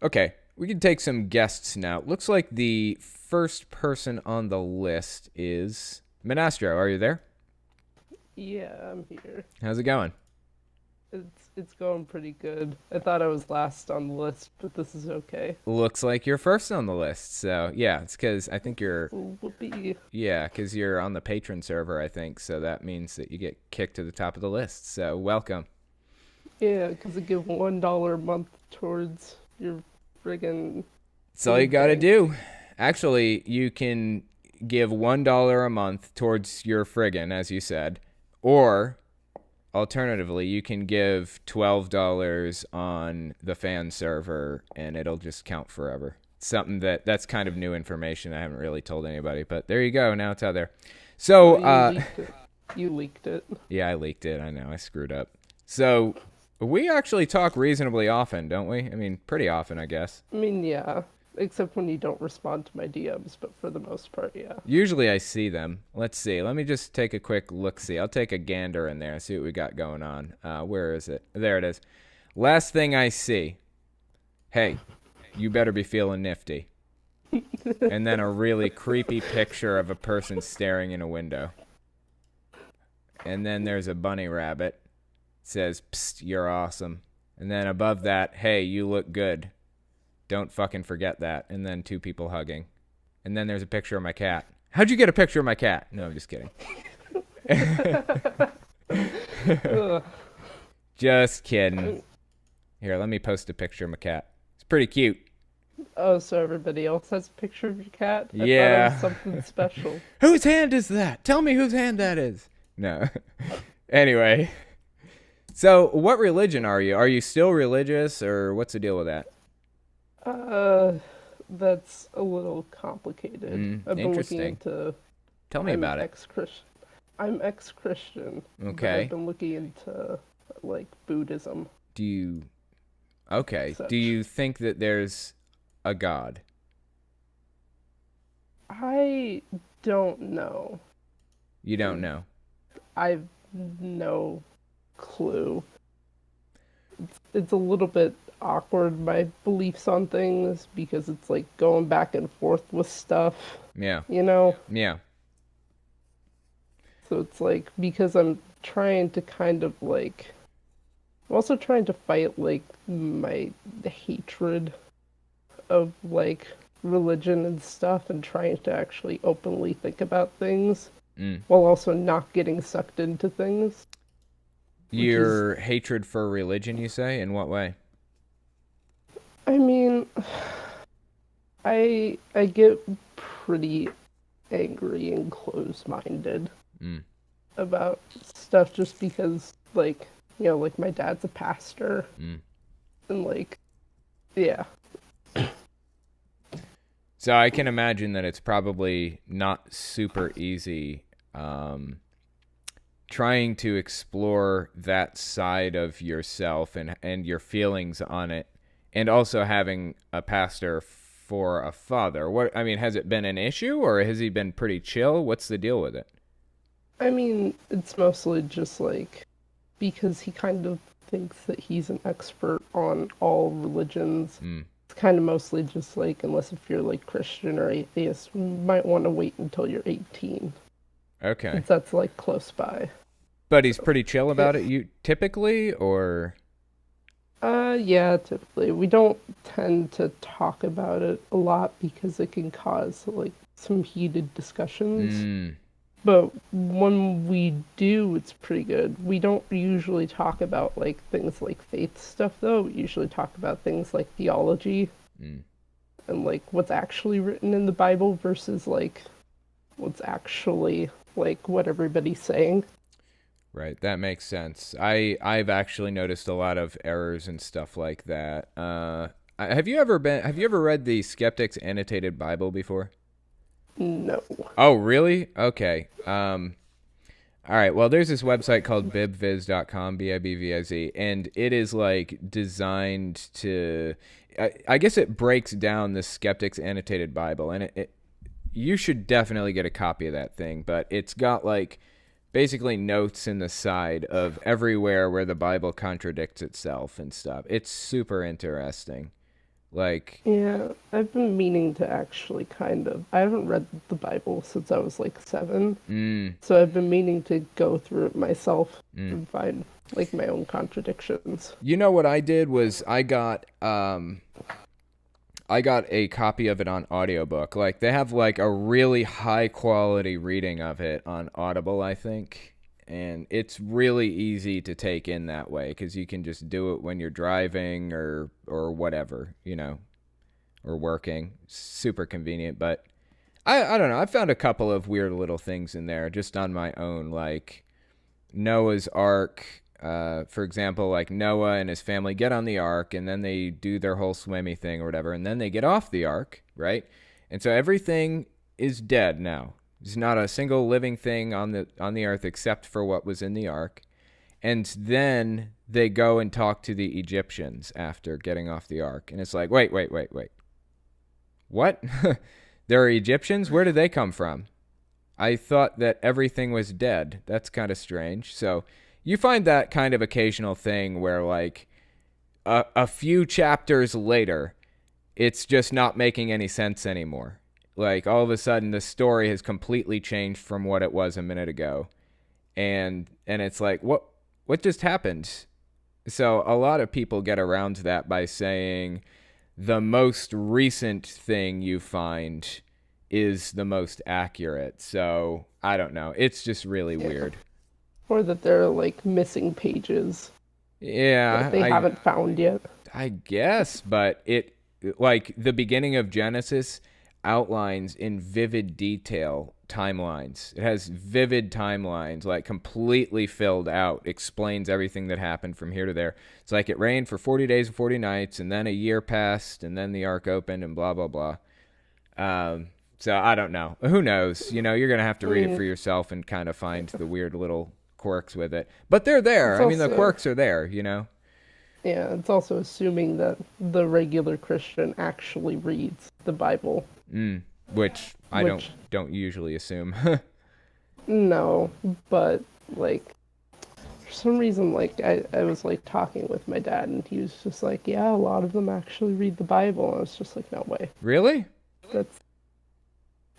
Okay, we can take some guests now. Looks like the first person on the list is Monastro. Are you there? Yeah, I'm here. How's it going? It's going pretty good. I thought I was last on the list, but this is okay. Looks like you're first on the list. So yeah, it's because I think you're Whoopee. yeah, because you're on the patron server. I think so. That means that you get kicked to the top of the list. So welcome. Yeah, because I give $1 a month towards your friggin' That's all you food got to bank. do. Actually, you can give $1 a month towards your friggin', as you said, or alternatively, you can give $12 on the fan server and it'll just count forever. Something that's kind of new information. I haven't really told anybody, but there you go. Now it's out there. So, Oh, you leaked it. You leaked it. yeah, I leaked it. I know I screwed up. So, we actually talk reasonably often, don't we? I mean, pretty often, I guess. I mean, yeah. Except when you don't respond to my DMs, but for the most part, yeah. Usually I see them. Let's see. Let me just take a quick look. See, I'll take a gander in there and see what we got going on. Where is it? There it is. Last thing I see. Hey, you better be feeling nifty. And then a really creepy picture of a person staring in a window. And then there's a bunny rabbit. It says, "Psst, you're awesome." And then above that, "Hey, you look good. Don't fucking forget that." And then two people hugging. And then there's a picture of my cat. How'd you get a picture of my cat? No, I'm just kidding. Ugh. Just kidding. Here, let me post a picture of my cat. It's pretty cute. Oh, so everybody else has a picture of your cat? I thought it was Yeah. something special. Whose hand is that? Tell me whose hand that is. No. Anyway, so what religion are you? Are you still religious or what's the deal with that? Uh, that's a little complicated. I've been looking Interesting. into. Tell me I'm about it. ex-Christian. I'm ex-Christian, but I've Okay. been looking into like Buddhism, Do you Okay. Do such. you think that there's a god? I don't know. You don't know. I've no clue. It's a little bit awkward my beliefs on things because it's like going back and forth with stuff, Yeah. you know? Yeah. So it's like because I'm trying to kind of like I'm also trying to fight like my hatred of like religion and stuff and trying to actually openly think about things Mm. while also not getting sucked into things, which is Your hatred for religion, you say? In what way? I mean, I get pretty angry and closed-minded Mm. about stuff just because like, like my dad's a pastor Mm. and like yeah. So I can imagine that it's probably not super easy um, trying to explore that side of yourself and your feelings on it, and also having a pastor for a father. What I mean, has it been an issue or has he been pretty chill? What's the deal with it? I mean, it's mostly just like because he kind of thinks that he's an expert on all religions. Mm. It's kind of mostly just like, unless if you're like Christian or atheist, you might want to wait until you're 18, Okay, since that's like close by. but he's So, pretty chill yeah. about it. You typically or Yeah, typically. We don't tend to talk about it a lot because it can cause like some heated discussions. mm, But when we do, it's pretty good. We don't usually talk about like things like faith stuff though. We usually talk about things like theology mm. and like what's actually written in the Bible versus like what's actually like what everybody's saying. Right, that makes sense. I've actually noticed a lot of errors and stuff like that. Have you ever read the Skeptic's Annotated Bible before? No. Oh, really? Okay. All right. Well, there's this website called bibviz.com, Bibviz, and it is like designed to. I guess it breaks down the Skeptic's Annotated Bible, and you should definitely get a copy of that thing. But it's got like basically notes in the side of everywhere where the Bible contradicts itself and stuff. It's super interesting. Like, Yeah, I've been meaning to actually I haven't read the Bible since I was like 7, mm, so I've been meaning to go through it myself mm. and find like my own contradictions. You know what I did was I got a copy of it on audiobook. Like they have like a really high quality reading of it on Audible, I think. And it's really easy to take in that way cuz you can just do it when you're driving or whatever, or working. Super convenient, but I don't know. I found a couple of weird little things in there just on my own, like Noah's Ark. For example, like Noah and his family get on the ark, and then they do their whole swimmy thing or whatever, and then they get off the ark, right? And so everything is dead now. There's not a single living thing on the earth except for what was in the ark. And then they go and talk to the Egyptians after getting off the ark, and it's like, wait, wait, wait, wait, what? There are Egyptians? Where did they come from? I thought that everything was dead. That's kind of strange. So you find that kind of occasional thing where, like, a few chapters later, it's just not making any sense anymore. Like, all of a sudden, the story has completely changed from what it was a minute ago. And it's like, what just happened? So a lot of people get around that by saying the most recent thing you find is the most accurate. So I don't know. It's just really Yeah. weird. Or that there are like missing pages that Yeah, they haven't found yet. I guess, but it like the beginning of Genesis outlines in vivid detail timelines. It has vivid timelines, like completely filled out, explains everything that happened from here to there. It's like it rained for 40 days and 40 nights, and then a year passed, and then the ark opened, and blah, blah, blah. So I don't know. Who knows? You're going to have to I read it for mean, yourself and kind of find the weird little quirks with it. But they're there. it's I mean, the also quirks are there. yeah, it's also assuming that the regular Christian actually reads the Bible, Which I don't which don't usually assume. no, but like for some reason like I was like talking with my dad and he was just like, yeah, a lot of them actually read the Bible. And I was just like, no way. Really? That's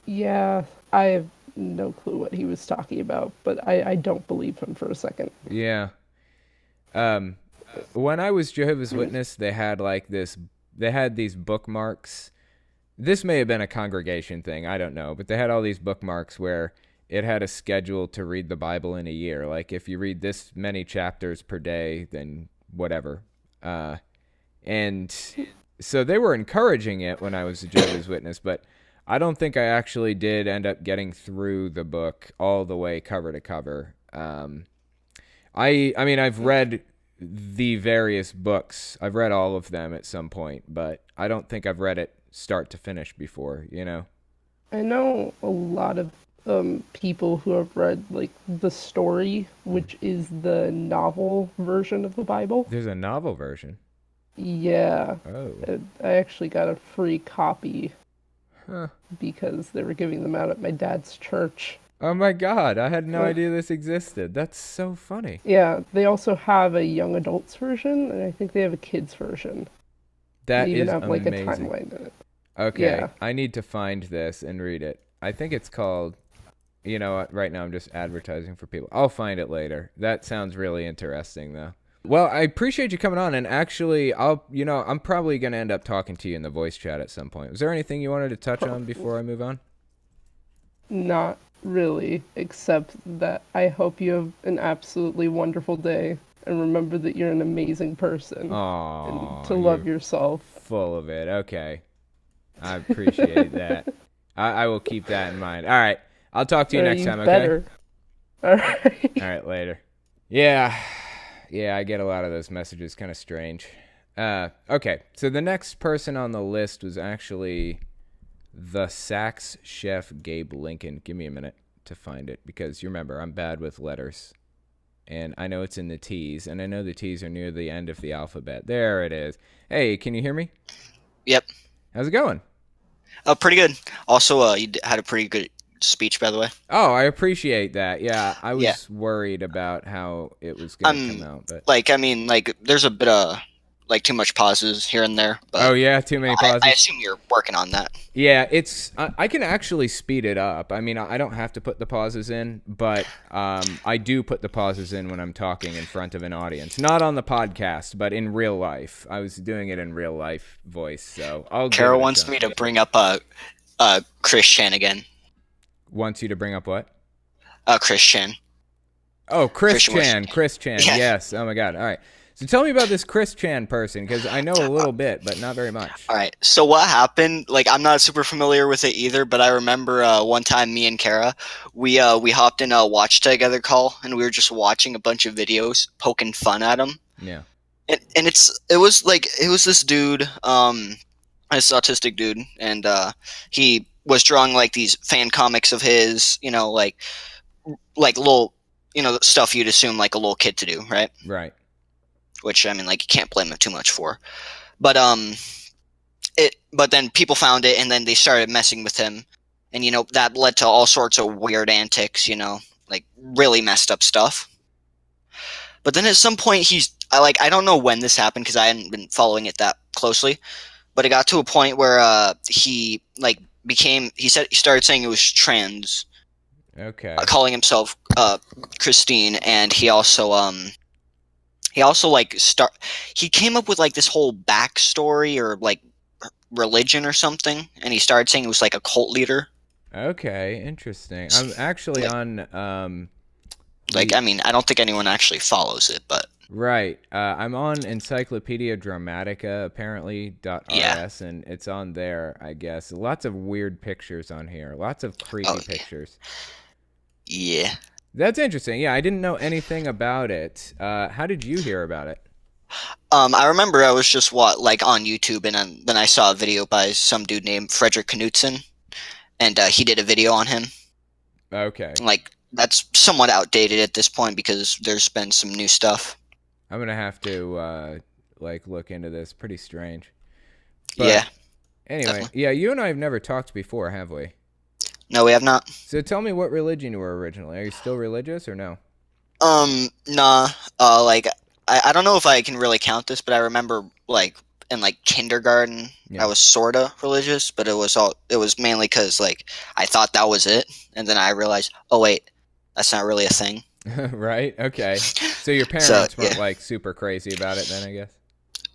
yeah, I have no clue what he was talking about, but I don't believe him for a second. Yeah. Um, when I was Jehovah's Witness, they had like this. They had these bookmarks. This may have been a congregation thing. I don't know, but they had all these bookmarks where it had a schedule to read the Bible in a year. Like if you read this many chapters per day, then whatever. And so they were encouraging it when I was a Jehovah's Witness, but I don't think I actually did end up getting through the book all the way cover to cover. I mean I've read the various books. I've read all of them at some point, but I don't think I've read it start to finish before. I know a lot of people who have read like the story, which is the novel version of the Bible. There's a novel version. Yeah, Oh. I actually got a free copy Huh. because they were giving them out at my dad's church. Oh my god, I had no Uh, idea this existed. That's so funny. Yeah, they also have a young adults version, and I think they have a kids version. They That even is have like a amazing. timeline in it. Okay, Yeah. I need to find this and read it. I think it's called, you know what, right now I'm just advertising for people. I'll find it later. That sounds really interesting though. Well, I appreciate you coming on, and actually I'm probably going to end up talking to you in the voice chat at some point. Was there anything you wanted to touch on before I move on? Not really, except that I hope you have an absolutely wonderful day, and remember that you're an amazing person, and Oh, to love you're yourself. full of it. Okay. I appreciate that. I will keep that in mind. All right. I'll talk to you Or next you time, okay? better. All right. All right, later. Yeah. Yeah, I get a lot of those messages. Kind of strange. Okay. So the next person on the list was actually the Sax chef Gabe Lincoln. Give me a minute to find it because you remember I'm bad with letters. And I know it's in the T's, and I know the T's are near the end of the alphabet. There it is. Hey, can you hear me? Yep. How's it going? Pretty good. Also, had a pretty good speech, by the way. Oh, I appreciate that. Yeah, I was Yeah. worried about how it was going to come out, but I mean, like, there's a bit of like too much pauses here and there. But Oh yeah, too many pauses. I assume you're working on that. Yeah, it's I can actually speed it up. I mean, I don't have to put the pauses in, but I do put the pauses in when I'm talking in front of an audience. Not on the podcast, but in real life. I was doing it in real life voice, so I'll. Carol wants me to bring up Chris Chan again. Wants you to bring up what? Chris Chan. Oh, Chris Christian Chan. Chris Chan. Yeah. Yes. Oh my God. All right. So tell me about this Chris Chan person, because I know a little bit, but not very much. All right. So what happened? Like, I'm not super familiar with it either, but I remember one time me and Kara, we hopped in a watch together call, and we were just watching a bunch of videos, poking fun at him. Yeah. And it was this dude, this autistic dude, and he was drawing like these fan comics of his, you know, like little, you know, stuff you'd assume like a little kid to do, right? Right. Which, I mean, like, you can't blame him too much for. But but then people found it, and then they started messing with him, and, you know, that led to all sorts of weird antics, you know, like really messed up stuff. But then at some point I don't know when this happened because I hadn't been following it that closely, but it got to a point where he started saying he was trans, Okay. calling himself Christine, and he also he came up with like this whole backstory or like religion or something, and he started saying he was like a cult leader. Okay, interesting. I'm actually on Like, I mean, I don't think anyone actually follows it, but right. I'm on Encyclopedia Dramatica apparently .rs, Yeah. and it's on there, I guess. Lots of weird pictures on here. Lots of creepy yeah. pictures. Yeah. That's interesting. Yeah, I didn't know anything about it. How did you hear about it? I remember I was just like on YouTube, and then I saw a video by some dude named Frederick Knutson, and he did a video on him. Okay. Like, that's somewhat outdated at this point because there's been some new stuff. I'm gonna have to like look into this. Pretty strange. But Yeah. Anyway, definitely. yeah, you and I have never talked before, have we? No, we have not. So tell me what religion you were originally. Are you still religious or no? Nah. Like, I don't know if I can really count this, but I remember like in like kindergarten, Yeah. I was sorta religious, but it was mainly because like I thought that was it, and then I realized, oh wait, that's not really a thing. Right? Okay. So your parents weren't yeah. like super crazy about it then, I guess?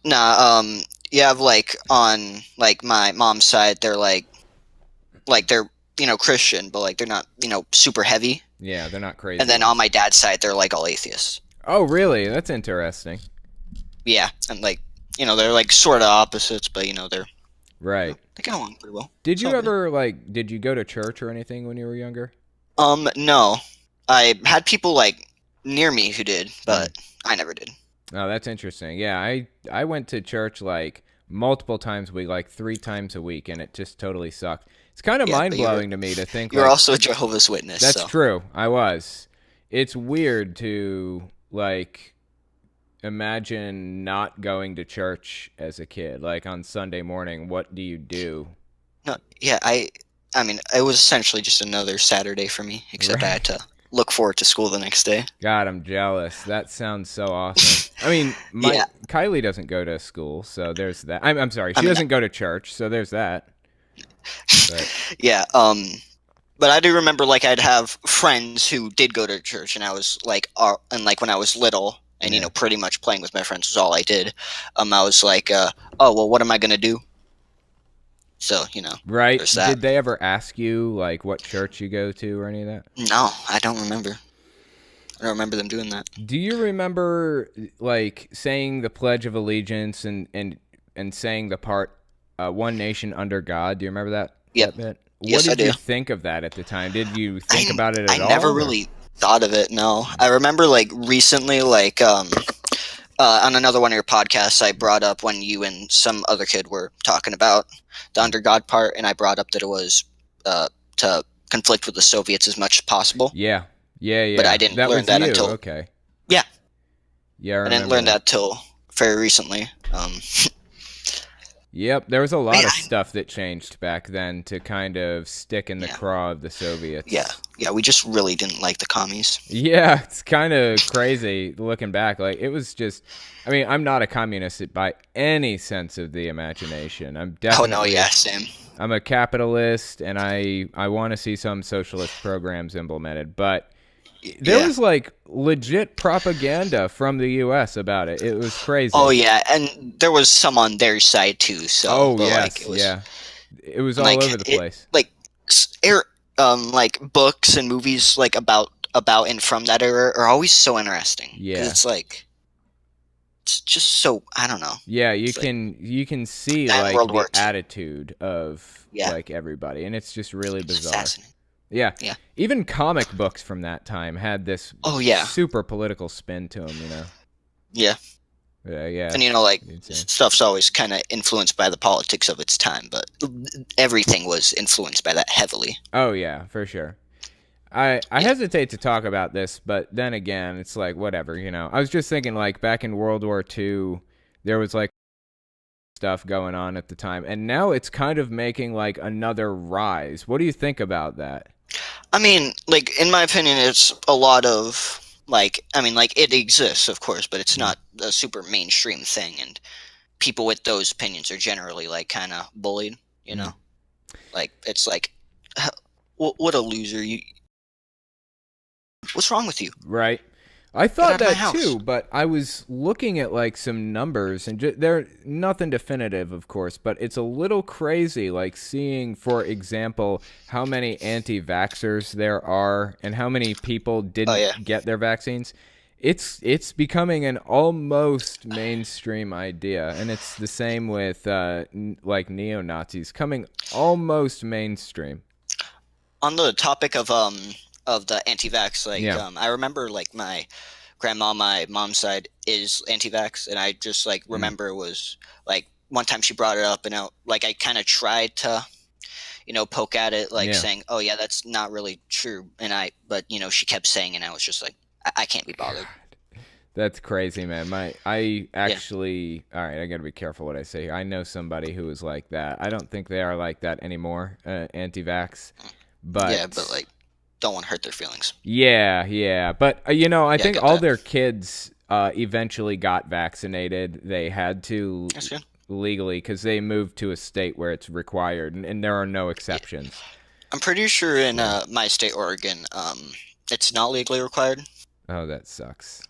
Nah. You have like on like my mom's side, they're they're, you know, Christian, but like they're not, you know, super heavy. Yeah, they're not crazy. And then on my dad's side, they're like all atheists. Oh, really? That's interesting. Yeah, and like, you know, they're like sort of opposites, but you know, Right. they get along pretty well. Did It's you all good. ever did you go to church or anything when you were younger? No, I had people like near me who did, but I never did. Oh, that's interesting. Yeah, I went to church like multiple times a week, like 3 times a week, and it just totally sucked. It's kind of Yeah, but mind-blowing to me to think You're like, also a Jehovah's Witness. that's so. true. I was. It's weird to like imagine not going to church as a kid. Like on Sunday morning, what do you do? No, yeah, I mean, it was essentially just another Saturday for me, except I had to look forward to school the next day. God, I'm jealous. That sounds so awesome. I mean, Yeah. Kylie doesn't go to school, so there's that. I'm sorry, she doesn't go to church, so there's that. But, Yeah, but I do remember like I'd have friends who did go to church, and I was like, and like when I was little, and you Yeah. know, pretty much playing with my friends was all I did. I was like, oh well, what am I gonna do? So you know, right? there's that. Did they ever ask you like what church you go to or any of that? No, I don't remember. I don't remember them doing that. Do you remember like saying the Pledge of Allegiance and saying the part "One Nation under God"? Do you remember that? Yep. That bit? Yes, what I did you do. think of that at the time? Did you think about it at all? I never or- really thought of it. No, I remember like recently, like on another one of your podcasts, I brought up when you and some other kid were talking about the under God part, and I brought up that it was to conflict with the Soviets as much as possible. Yeah. But I didn't that learn was that you. until- Okay. Yeah. Yeah, I didn't learn that till very recently. Yep, there was a lot Man, of stuff that changed back then to kind of stick in the Yeah. craw of the Soviets. yeah, we just really didn't like the commies. Yeah, it's kind of crazy looking back. Like, it was just, I mean, I'm not a communist by any sense of the imagination. I'm Oh definitely, no, yeah, same. I'm a capitalist, and I want to see some socialist programs implemented. But there Yeah. was like legit propaganda from the U.S. about it. It was crazy. Oh yeah, and there was some on their side too. So, Oh, but, yes, like, it was, yeah. It was all like, over the place. like like books and movies like about and from that era are always so interesting. 'Cause Yeah. it's like it's just so I don't know. Yeah, you It's like can see that and like World the War II. attitude of Yeah. like everybody, and it's just really It's bizarre. fascinating. Yeah. Yeah. Even comic books from that time had this Oh yeah, super political spin to them, yeah, Yeah. and like Insane. stuff's always kind of influenced by the politics of its time, but everything was influenced by that heavily. Oh yeah, for sure. I hesitate to talk about this, but then again, it's like whatever, I was just thinking like back in World War II, there was like stuff going on at the time, and now it's kind of making like another rise. What do you think about that? I mean, like in my opinion, it's a lot of like it exists, of course, but it's not a super mainstream thing, and people with those opinions are generally like kind of bullied. Like it's like, what a loser! What's wrong with you? Right. I thought out of my that house. too, but I was looking at like some numbers, and they're nothing definitive, of course, but it's a little crazy, like seeing, for example, how many anti-vaxxers there are and how many people didn't yeah. get their vaccines. It's becoming an almost mainstream idea, and it's the same with like neo-Nazis coming almost mainstream. On the topic of the anti-vax, like Yeah. I remember like my grandma, my mom's side is anti-vax, and I just like remember it was like one time she brought it up, and I kind of tried to poke at it, like Yeah. saying, oh yeah, that's not really true, but she kept saying it, and I was just like, I can't be bothered. That's crazy, man. I actually, all right, I gotta be careful what I say here. I know somebody who is like that. I don't think they are like that anymore, anti-vax, but Yeah, but like don't want to hurt their feelings. yeah. But I I think get all that. their kids eventually got vaccinated. They had to That's good. legally because they moved to a state where it's required, and there are no exceptions. I'm pretty sure in my state, Oregon, it's not legally required. Oh, that sucks.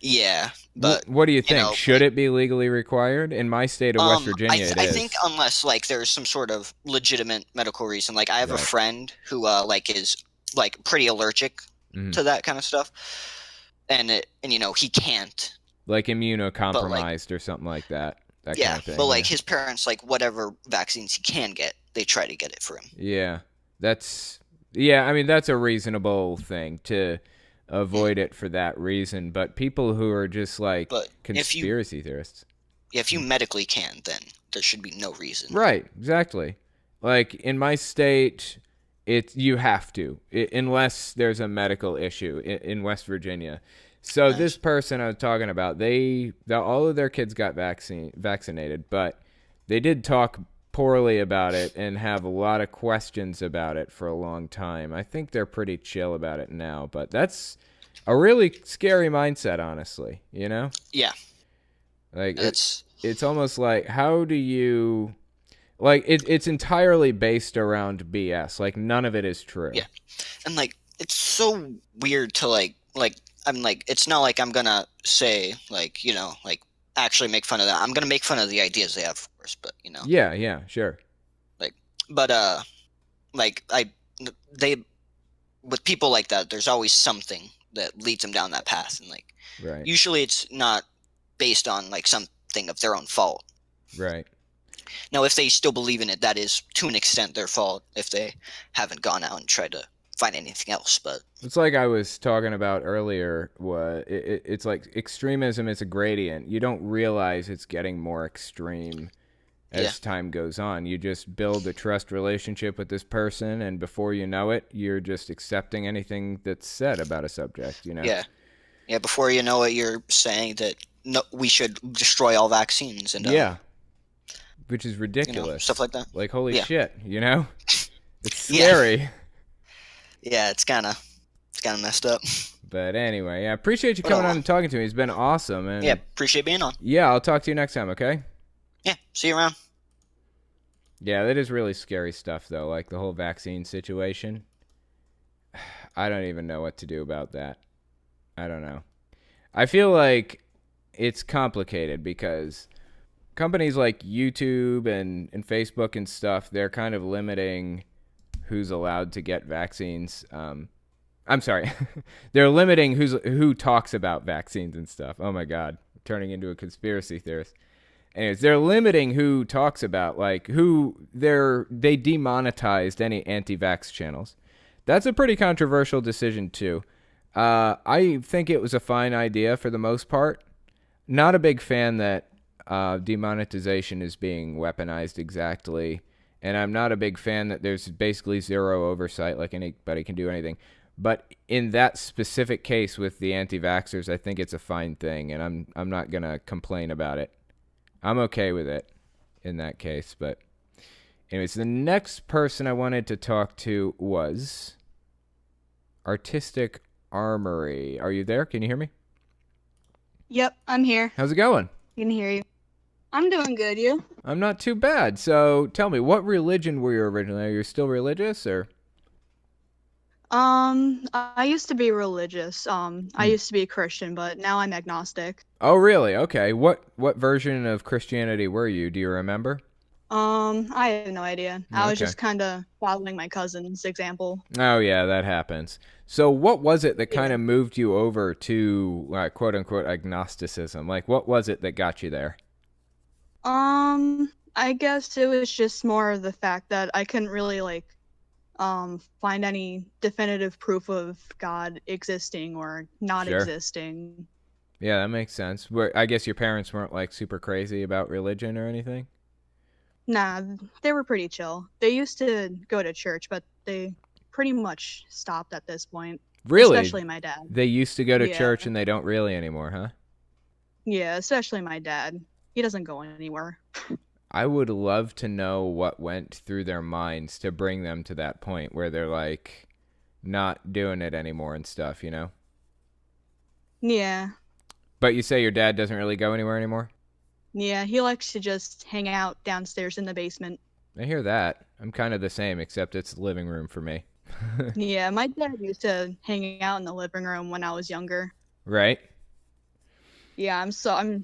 Yeah, but What do you think? know, Should it be legally required? In my state of West Virginia, it I is. think unless like there's some sort of legitimate medical reason. Like I have a Right. friend who like is like pretty allergic Mhm. to that kind of stuff, and he can't. Like immunocompromised or something like that. That Yeah, kind of thing. but like yeah. his parents, like whatever vaccines he can get, they try to get it for him. Yeah, I mean, that's a reasonable thing to avoid it for that reason. But people who are just like But if you conspiracy theorists. if you medically can, then there should be no reason. Right, exactly. Like in my state, you have to, unless there's a medical issue in West Virginia. So Nice. this person I was talking about, all of their kids got vaccinated, but they did talk poorly about it and have a lot of questions about it for a long time. I think they're pretty chill about it now, but that's a really scary mindset, honestly, Yeah, Like it's almost like, how do you, like, it's entirely based around BS. Like, none of it is true. Yeah. and like it's so weird to like I'm like it's not like I'm gonna say like like actually make fun of that. I'm gonna make fun of the ideas they have, of course, but Yeah, sure. but like they with people like that, there's always something that leads them down that path, and like Right. usually it's not based on like something of their own fault. Right. Now, if they still believe in it, that is to an extent their fault if they haven't gone out and tried to find anything else. But It's like I was talking about earlier. It's like extremism is a gradient. You don't realize it's getting more extreme as Yeah. time goes on. You just build a trust relationship with this person, and before you know it, you're just accepting anything that's said about a subject. yeah, before you know it, you're saying that no, we should destroy all vaccines, and Yeah. which is ridiculous. Stuff like that. Like, holy Yeah. shit, you know? It's Yeah. scary. Yeah, it's kind of messed up. But anyway, I appreciate you But, coming on and talking to me. It's been awesome. And Yeah, appreciate being on. yeah, I'll talk to you next time, okay? Yeah, see you around. Yeah, that is really scary stuff, though, like the whole vaccine situation. I don't even know what to do about that. I don't know. I feel like it's complicated because companies like YouTube and Facebook and stuff, they're kind of limiting who's allowed to get vaccines. I'm sorry. They're limiting who talks about vaccines and stuff. Oh, my God. I'm turning into a conspiracy theorist. Anyways, they're limiting who talks about, like, they demonetized any anti-vax channels. That's a pretty controversial decision, too. I think it was a fine idea for the most part. Not a big fan that demonetization is being weaponized exactly. And I'm not a big fan that there's basically zero oversight, like anybody can do anything. But in that specific case with the anti-vaxxers, I think it's a fine thing, and I'm not going to complain about it. I'm okay with it in that case. But anyways, the next person I wanted to talk to was Artistic Armory. Are you there? Can you hear me? Yep, I'm here. How's it going? I can hear you. I'm doing good, you? I'm not too bad. So tell me, what religion were you originally? Are you still religious, or? I used to be religious. I used to be a Christian, but now I'm agnostic. Oh, really? Okay. What version of Christianity were you? Do you remember? I have no idea. I was Okay. just kind of following my cousin's example. Oh, yeah, that happens. So what was it that kind Yeah. of moved you over to quote unquote agnosticism? Like, what was it that got you there? I guess it was just more of the fact that I couldn't really find any definitive proof of God existing or not Sure. existing. Yeah, that makes sense. I guess your parents weren't like super crazy about religion or anything? Nah, they were pretty chill. They used to go to church, but they pretty much stopped at this point. Really? Especially my dad. They used to go to Yeah. church and they don't really anymore, huh? Yeah, especially my dad. He doesn't go anywhere. I would love to know what went through their minds to bring them to that point where they're like not doing it anymore and stuff, you know? Yeah. But you say your dad doesn't really go anywhere anymore? Yeah, he likes to just hang out downstairs in the basement. I hear that. I'm kind of the same, except it's the living room for me. Yeah, my dad used to hang out in the living room when I was younger. Right? Yeah,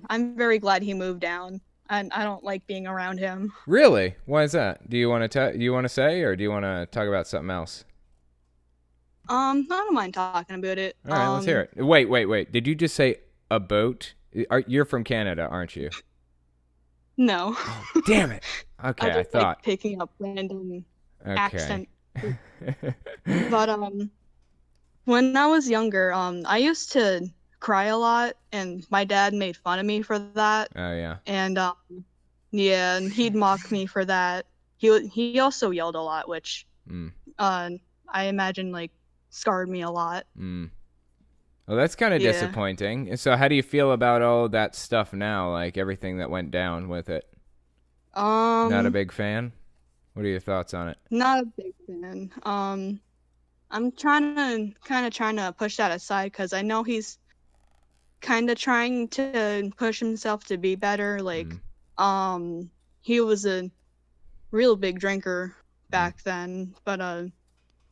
I'm very glad he moved down. I don't like being around him. Really? Why is that? Do you want to say, or do you want to talk about something else? I don't mind talking about it. All right, let's hear it. Wait. Did you just say a boat? You're from Canada, aren't you? No. Damn it. Okay, I just like thought. picking up random Okay. accent. But when I was younger, I used to cry a lot, and my dad made fun of me for that. Oh yeah. And yeah, and he'd mock me for that. He also yelled a lot, which Mm. I imagine like scarred me a lot. Mm. Well, that's kind of Yeah. disappointing. So, how do you feel about all that stuff now? Like everything that went down with it? Not a big fan. What are your thoughts on it? Not a big fan. I'm trying to push that aside because I know he's kind of trying to push himself to be better. Like, he was a real big drinker back then, but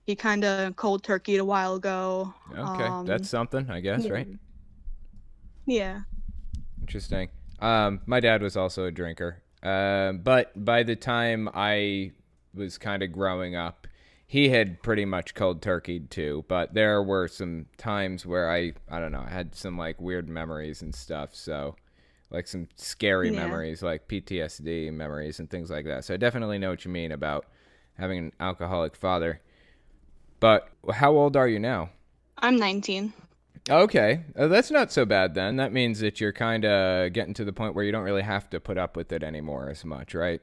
he kind of cold turkeyed a while ago. Okay, that's something, I guess, right? Yeah. Interesting. My dad was also a drinker. But by the time I was kind of growing up, he had pretty much cold turkeyed too. But there were some times where I don't know, I had some like weird memories and stuff. So like some scary Yeah. memories, like PTSD memories and things like that. So I definitely know what you mean about having an alcoholic father. But how old are you now? I'm 19. Okay, that's not so bad then. That means that you're kind of getting to the point where you don't really have to put up with it anymore as much, right?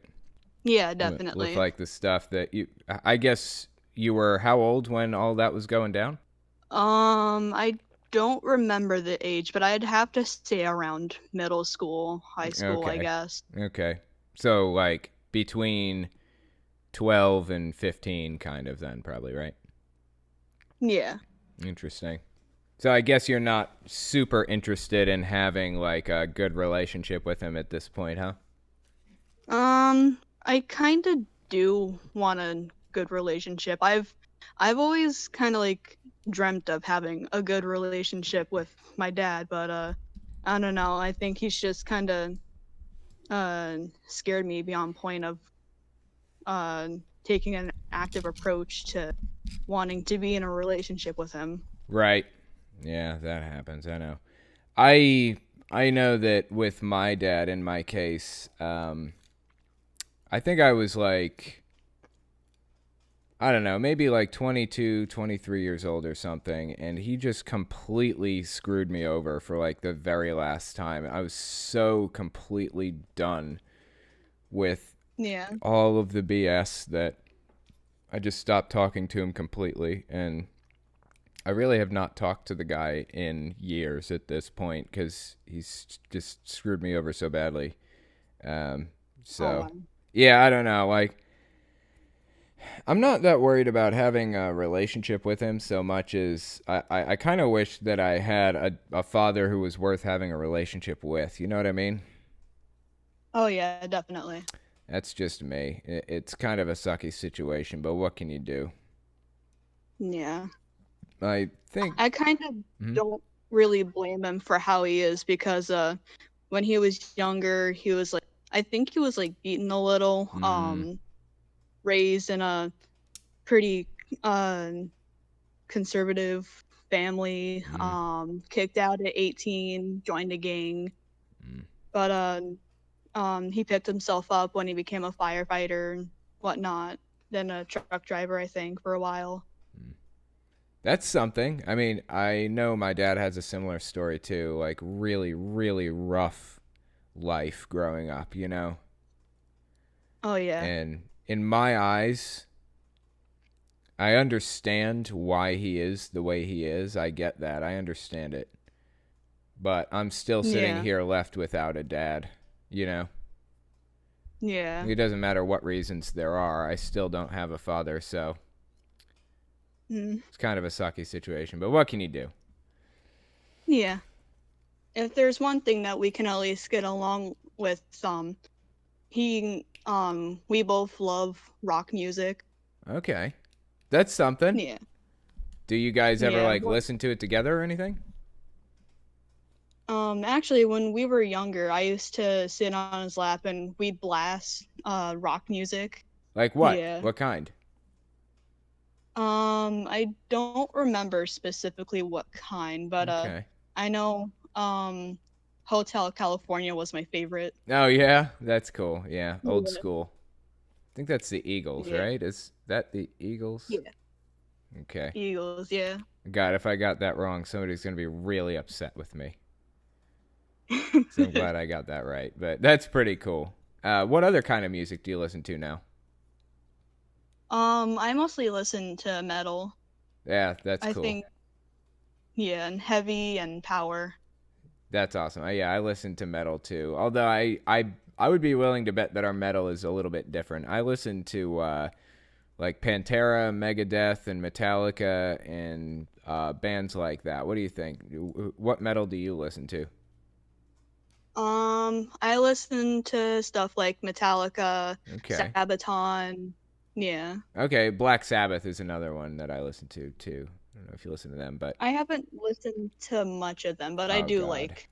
Yeah, definitely. With like the stuff that I guess you were how old when all that was going down? I don't remember the age, but I'd have to say around middle school, high school, I Okay. guess. Okay. So like between 12 and 15 kind of then probably, right? Yeah. Interesting. So I guess you're not super interested in having like a good relationship with him at this point, huh? I kind of do want a good relationship. I've always kind of like dreamt of having a good relationship with my dad, but I don't know. I think he's just kind of scared me beyond point of uh taking an active approach to wanting to be in a relationship with him. Right. Yeah, that happens. I know. I know that with my dad in my case, I think I was like, I don't know, maybe like 22, 23 years old or something, and he just completely screwed me over for like the very last time. I was so completely done with Yeah. all of the BS that I just stopped talking to him completely, and I really have not talked to the guy in years at this point because he's just screwed me over so badly. So, Oh, wow. yeah, I don't know. Like, I'm not that worried about having a relationship with him so much as I kind of wish that I had a father who was worth having a relationship with. You know what I mean? Oh yeah, definitely. That's just me. It's kind of a sucky situation, but what can you do? Yeah. I think. I kind of Mhm. don't really blame him for how he is because when he was younger, he was like I think he was like beaten a little, raised in a pretty uh conservative family, Mm, kicked out at 18, joined a gang, mm. but he picked himself up when he became a firefighter and whatnot, then a truck driver, I think, for a while. That's something. I mean, I know my dad has a similar story too. Like, really, really rough life growing up, you know? Oh yeah. And in my eyes, I understand why he is the way he is. I get that. I understand it. But I'm still sitting Yeah. here left without a dad, you know? Yeah. It doesn't matter what reasons there are. I still don't have a father, so Mm. it's kind of a sucky situation. But what can you do? Yeah. If there's one thing that we can at least get along with, we both love rock music. Okay. That's something. Yeah. Do you guys ever Yeah. like listen to it together or anything? Actually, when we were younger, I used to sit on his lap and we'd blast rock music. Like what? Yeah. What kind? I don't remember specifically what kind, but Okay. I know Hotel California was my favorite. Oh yeah, that's cool. Yeah, old Yeah. school. I think that's the Eagles, Yeah. right? Is that the Eagles? Yeah. Okay. Eagles, yeah. God, if I got that wrong, somebody's gonna be really upset with me. So I'm glad I got that right. But that's pretty cool. What other kind of music do you listen to now? I mostly listen to metal. Yeah, that's I cool. think, yeah, and heavy and power. That's awesome. Yeah, I listen to metal too. Although I would be willing to bet that our metal is a little bit different. I listen to like Pantera, Megadeth, and Metallica, and bands like that. What do you think? What metal do you listen to? I listen to stuff like Metallica, Okay. Sabaton. Yeah. Okay, Black Sabbath is another one that I listen to too. I don't know if you listen to them, but I haven't listened to much of them, but I oh do god, like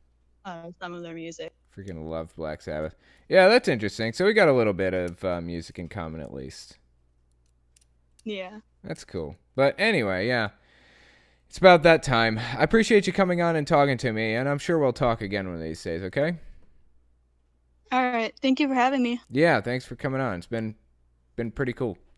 some of their music. freaking love Black Sabbath. Yeah, that's interesting. So we got a little bit of music in common at least. Yeah. That's cool. But anyway, yeah. It's about that time. I appreciate you coming on and talking to me, and I'm sure we'll talk again one of these days, okay? All right. Thank you for having me. Yeah, thanks for coming on. It's been pretty cool.